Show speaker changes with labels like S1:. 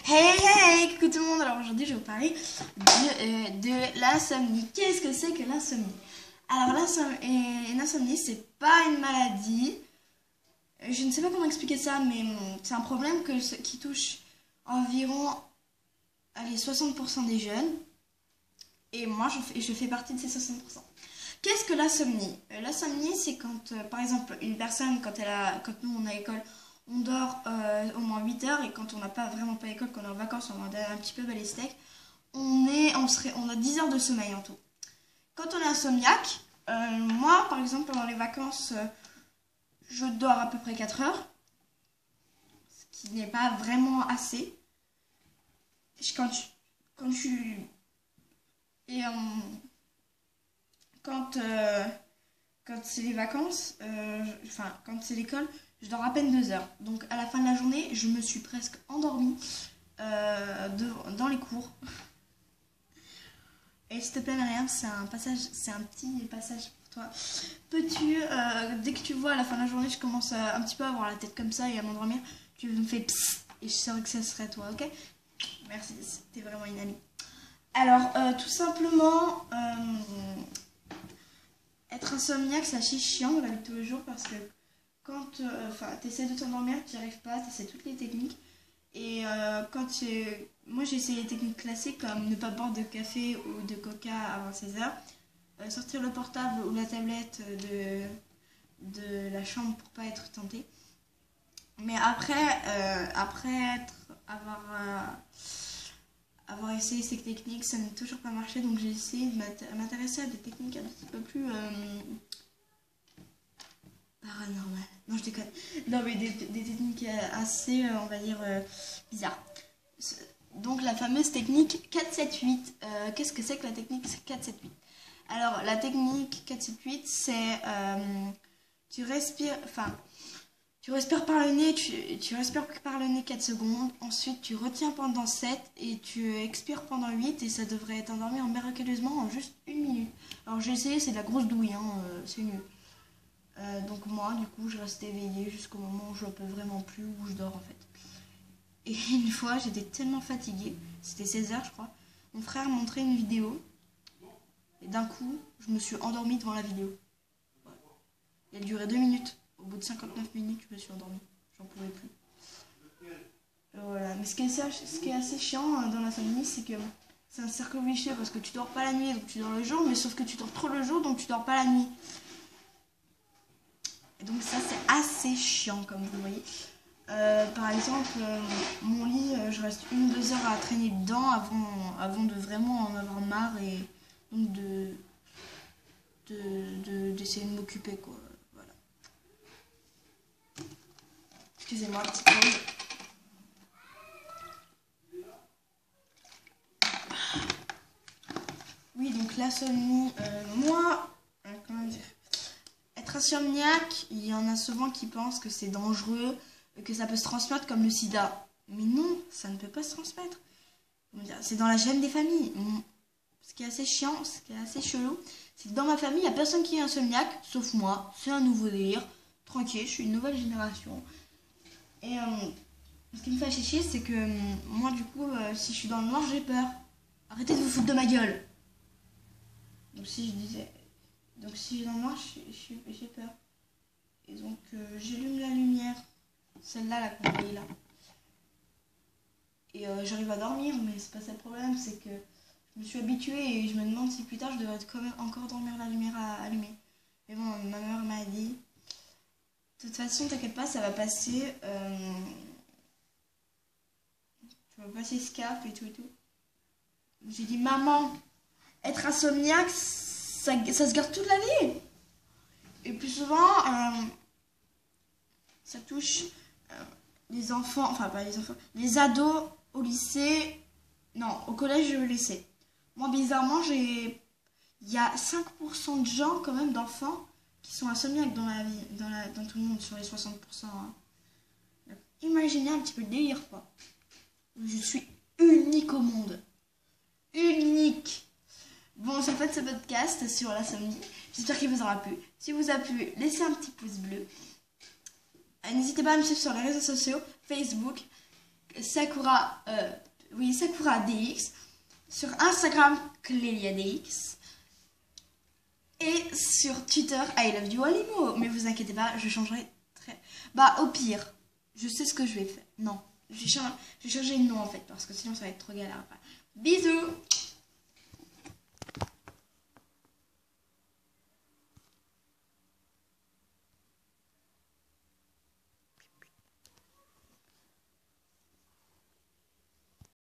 S1: Hey, coucou tout le monde. Alors aujourd'hui je vais vous parler de l'insomnie. Qu'est-ce que c'est que l'insomnie? Alors l'insomnie c'est pas une maladie. Je ne sais pas comment expliquer ça, mais c'est un problème qui touche environ 60% des jeunes. Et moi je fais partie de ces 60%. Qu'est-ce que l'insomnie? L'insomnie c'est quand par exemple une personne quand nous on a école, on dort au moins 8 heures, et quand on n'a vraiment pas école, quand on est en vacances, on a un petit peu les steaks, on a 10 heures de sommeil en tout. Quand on est insomniaque, moi par exemple pendant les vacances, je dors à peu près 4 heures, ce qui n'est pas vraiment assez. Quand c'est les vacances, quand c'est l'école, je dors à peine 2 heures. Donc à la fin de la journée, je me suis presque endormie dans les cours. Et s'il te plaît Myriam, c'est un petit passage pour toi. Peux-tu, dès que tu vois à la fin de la journée, je commence un petit peu à avoir la tête comme ça et à m'endormir, tu me fais psst, et je saurais que ça serait toi, ok? Merci, c'était vraiment une amie. Alors, tout simplement, être insomniaque, c'est assez chiant dans la vie de tous les jours, parce que quand tu essaies de t'endormir, tu n'y arrives pas, tu essaies toutes les techniques. Et moi j'ai essayé les techniques classiques comme ne pas boire de café ou de coca avant 16 heures, sortir le portable ou la tablette de la chambre pour pas être tenté. Mais avoir essayé ces techniques, ça n'a toujours pas marché, donc j'ai essayé de m'intéresser à des techniques un petit peu plus paranormales. Non, je déconne. Non, mais des techniques assez, on va dire, bizarres. Donc la fameuse technique 4-7-8. Qu'est-ce que c'est que la technique 4-7-8? Alors la technique 4-7-8, c'est tu respires par le nez, tu respires par le nez 4 secondes, ensuite tu retiens pendant 7 et tu expires pendant 8, et ça devrait t'endormir miraculeusement en juste 1 minute. Alors j'ai essayé, c'est de la grosse douille, hein, c'est nul. Donc moi du coup je reste éveillée jusqu'au moment où je ne peux vraiment plus, où je dors en fait. Et une fois j'étais tellement fatiguée, c'était 16 heures je crois, mon frère montrait une vidéo et d'un coup je me suis endormie devant la vidéo. Ouais. Elle durait 2 minutes. Au bout de 59 minutes, je me suis endormie. J'en pouvais plus. Voilà. Mais ce qui est assez chiant dans l'insomnie, c'est que c'est un cercle vicieux, parce que tu dors pas la nuit, donc tu dors le jour, mais sauf que tu dors trop le jour, donc tu dors pas la nuit. Et donc ça, c'est assez chiant, comme vous voyez. Par exemple, mon lit, je reste 1 ou 2 heures à traîner dedans avant de vraiment en avoir marre, et donc d'essayer de m'occuper, quoi. Excusez-moi, petite pause. Oui, donc l'insomnie, moi, comment dire, être insomniaque, il y en a souvent qui pensent que c'est dangereux, que ça peut se transmettre comme le sida. Mais non, ça ne peut pas se transmettre. C'est dans la gène des familles. Ce qui est assez chiant, ce qui est assez chelou, c'est que dans ma famille, il n'y a personne qui est insomniaque, sauf moi. C'est un nouveau délire. Tranquille, je suis une nouvelle génération. Et ce qui me fait chier, c'est que moi, du coup, si je suis dans le noir, j'ai peur. Arrêtez de vous foutre de ma gueule. Donc si je suis dans le noir, j'ai peur. Et donc j'allume la lumière, celle-là, la qu'on voyait là. Et j'arrive à dormir, mais c'est pas ça le problème, c'est que je me suis habituée, et je me demande si plus tard je devrais quand même encore dormir la lumière allumée. Mais bon, ma mère m'a dit, de toute façon, t'inquiète pas, ça va passer. Tu vas passer Scap et tout et tout. J'ai dit, maman, être insomniaque, ça se garde toute la vie. Et plus souvent, ça touche les enfants, enfin pas les enfants, les ados au lycée. Non, au collège et au lycée. Moi, bizarrement, il y a 5% de gens, quand même, d'enfants, qui sont insomniaques dans la vie, dans tout le monde, sur les 60%. Hein. Imaginez un petit peu le délire, quoi. Je suis unique au monde. Unique. Bon, c'est fait ce podcast sur l'insomnie. J'espère qu'il vous aura plu. Si vous a plu, laissez un petit pouce bleu. N'hésitez pas à me suivre sur les réseaux sociaux, Facebook, Sakura, Sakura DX, sur Instagram, Clélia DX, et sur Twitter, I love you Alimo. Mais vous inquiétez pas, je changerai très... Bah au pire, je sais ce que je vais faire. Non, je vais changer de nom en fait, parce que sinon ça va être trop galère après. Bisous!